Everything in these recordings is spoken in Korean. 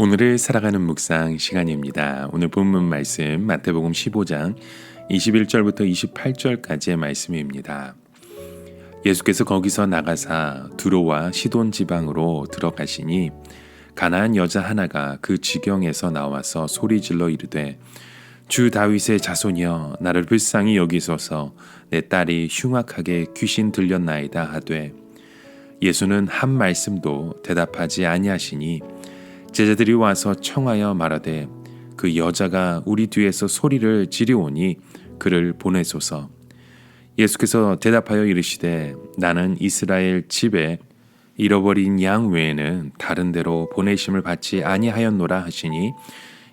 오늘을 살아가는 묵상 시간입니다. 오늘 본문 말씀 마태복음 15장 21절부터 28절까지의 말씀입니다. 예수께서 거기서 나가사 두로와 시돈 지방으로 들어가시니 가나안 여자 하나가 그 지경에서 나와서 소리질러 이르되 주 다윗의 자손이여 나를 불쌍히 여기소서 내 딸이 흉악하게 귀신 들렸나이다 하되 예수는 한 말씀도 대답하지 아니하시니 제자들이 와서 청하여 말하되 그 여자가 우리 뒤에서 소리를 지르오니 그를 보내소서. 예수께서 대답하여 이르시되 나는 이스라엘 집에 잃어버린 양 외에는 다른 데로 보내심을 받지 아니하였노라 하시니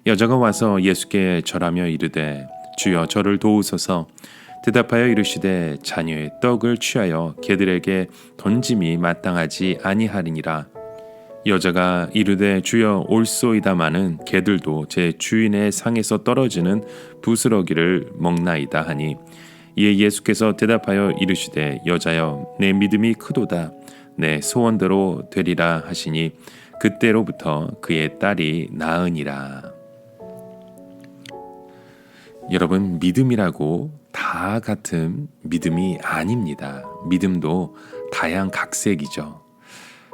여자가 와서 예수께 절하며 이르되 주여 저를 도우소서. 대답하여 이르시되 자녀의 떡을 취하여 개들에게 던짐이 마땅하지 아니하리니라. 여자가 이르되 주여 올소이다마는 개들도 제 주인의 상에서 떨어지는 부스러기를 먹나이다 하니 이에 예수께서 대답하여 이르시되 여자여 내 믿음이 크도다 내 소원대로 되리라 하시니 그때로부터 그의 딸이 나으니라. 여러분, 믿음이라고 다 같은 믿음이 아닙니다. 믿음도 다양각색이죠.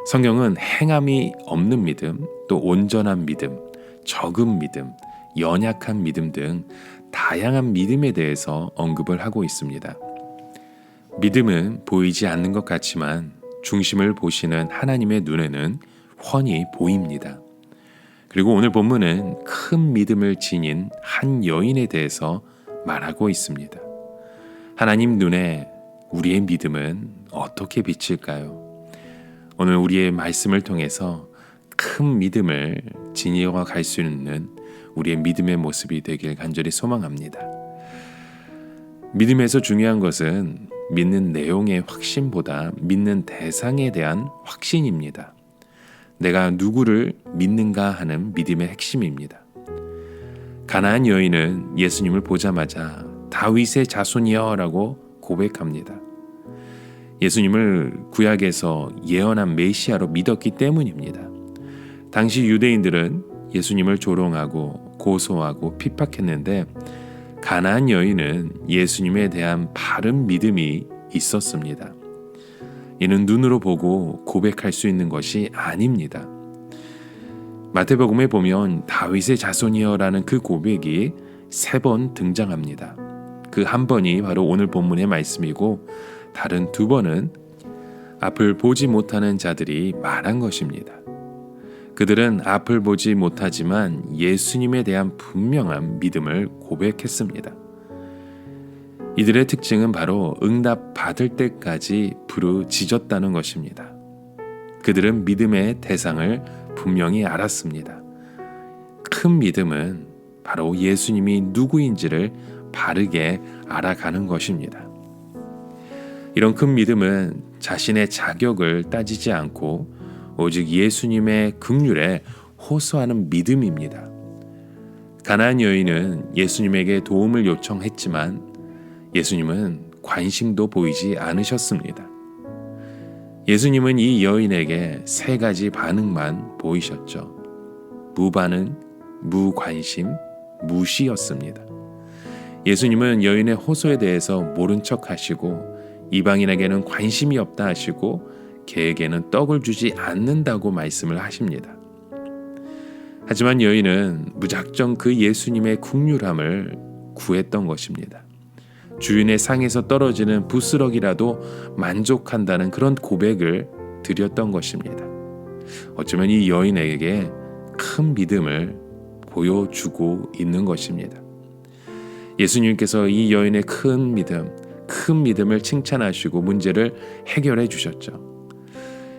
성경은 행함이 없는 믿음, 또 온전한 믿음, 적은 믿음, 연약한 믿음 등 다양한 믿음에 대해서 언급을 하고 있습니다. 믿음은 보이지 않는 것 같지만 중심을 보시는 하나님의 눈에는 훤히 보입니다. 그리고 오늘 본문은 큰 믿음을 지닌 한 여인에 대해서 말하고 있습니다. 하나님 눈에 우리의 믿음은 어떻게 비칠까요? 오늘 우리의 말씀을 통해서 큰 믿음을 지니어 갈 수 있는 우리의 믿음의 모습이 되길 간절히 소망합니다. 믿음에서 중요한 것은 믿는 내용의 확신보다 믿는 대상에 대한 확신입니다. 내가 누구를 믿는가 하는 믿음의 핵심입니다. 가나안 여인은 예수님을 보자마자 다윗의 자손이여 라고 고백합니다. 예수님을 구약에서 예언한 메시아로 믿었기 때문입니다. 당시 유대인들은 예수님을 조롱하고 고소하고 핍박했는데 가나안 여인은 예수님에 대한 바른 믿음이 있었습니다. 이는 눈으로 보고 고백할 수 있는 것이 아닙니다. 마태복음에 보면 다윗의 자손이여라는 그 고백이 3번 등장합니다. 그 한 번이 바로 오늘 본문의 말씀이고 다른 2번은 앞을 보지 못하는 자들이 말한 것입니다. 그들은 앞을 보지 못하지만 예수님에 대한 분명한 믿음을 고백했습니다. 이들의 특징은 바로 응답받을 때까지 부르짖었다는 것입니다. 그들은 믿음의 대상을 분명히 알았습니다. 큰 믿음은 바로 예수님이 누구인지를 바르게 알아가는 것입니다. 이런 큰 믿음은 자신의 자격을 따지지 않고 오직 예수님의 긍휼에 호소하는 믿음입니다. 가나안 여인은 예수님에게 도움을 요청했지만 예수님은 관심도 보이지 않으셨습니다. 예수님은 이 여인에게 3가지 반응만 보이셨죠. 무반응, 무관심, 무시였습니다. 예수님은 여인의 호소에 대해서 모른 척 하시고 이방인에게는 관심이 없다 하시고 개에게는 떡을 주지 않는다고 말씀을 하십니다. 하지만 여인은 무작정 그 예수님의 긍휼함을 구했던 것입니다. 주인의 상에서 떨어지는 부스럭이라도 만족한다는 그런 고백을 드렸던 것입니다. 어쩌면 이 여인에게 큰 믿음을 보여주고 있는 것입니다. 예수님께서 이 여인의 큰 믿음을 칭찬하시고 문제를 해결해 주셨죠.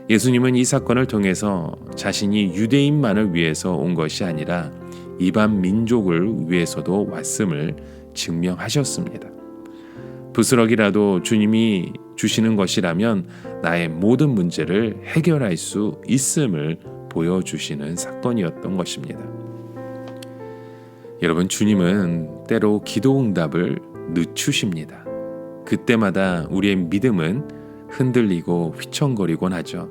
예수님은 이 사건을 통해서 자신이 유대인만을 위해서 온 것이 아니라 이방 민족을 위해서도 왔음을 증명하셨습니다. 부스럭이라도 주님이 주시는 것이라면 나의 모든 문제를 해결할 수 있음을 보여주시는 사건이었던 것입니다. 여러분, 주님은 때로 기도 응답을 늦추십니다. 그때마다 우리의 믿음은 흔들리고 휘청거리곤 하죠.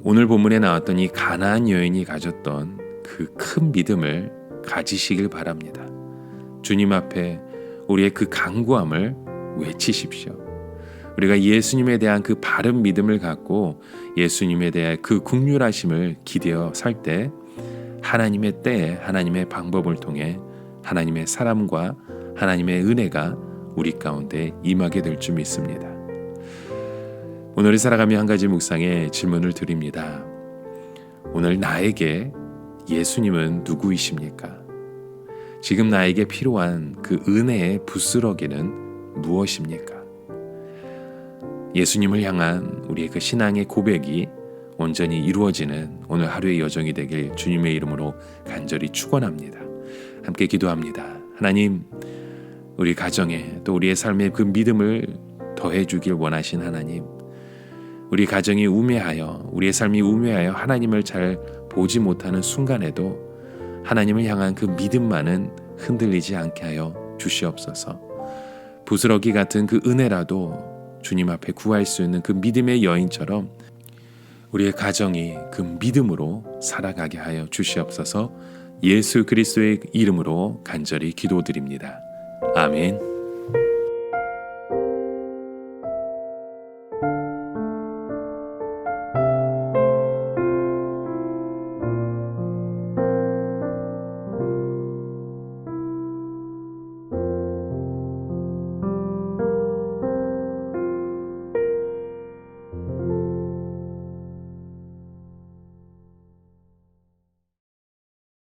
오늘 본문에 나왔던 이 가나안 여인이 가졌던 그 큰 믿음을 가지시길 바랍니다. 주님 앞에 우리의 그 간구함을 외치십시오. 우리가 예수님에 대한 그 바른 믿음을 갖고 예수님에 대한 그 긍휼하심을 기대어 살 때 하나님의 때에 하나님의 방법을 통해 하나님의 사람과 하나님의 은혜가 우리 가운데 임하게 될 줄 믿습니다. 오늘을 살아가며 한 가지 묵상의 질문을 드립니다. 오늘 나에게 예수님은 누구이십니까? 지금 나에게 필요한 그 은혜의 부스러기는 무엇입니까? 예수님을 향한 우리의 그 신앙의 고백이 온전히 이루어지는 오늘 하루의 여정이 되길 주님의 이름으로 간절히 축원합니다. 함께 기도합니다. 하나님, 우리 가정에 또 우리의 삶에 그 믿음을 더해주길 원하신 하나님, 우리 가정이 우매하여 우리의 삶이 우매하여 하나님을 잘 보지 못하는 순간에도 하나님을 향한 그 믿음만은 흔들리지 않게 하여 주시옵소서. 부스러기 같은 그 은혜라도 주님 앞에 구할 수 있는 그 믿음의 여인처럼 우리의 가정이 그 믿음으로 살아가게 하여 주시옵소서. 예수 그리스도의 이름으로 간절히 기도드립니다. 아멘.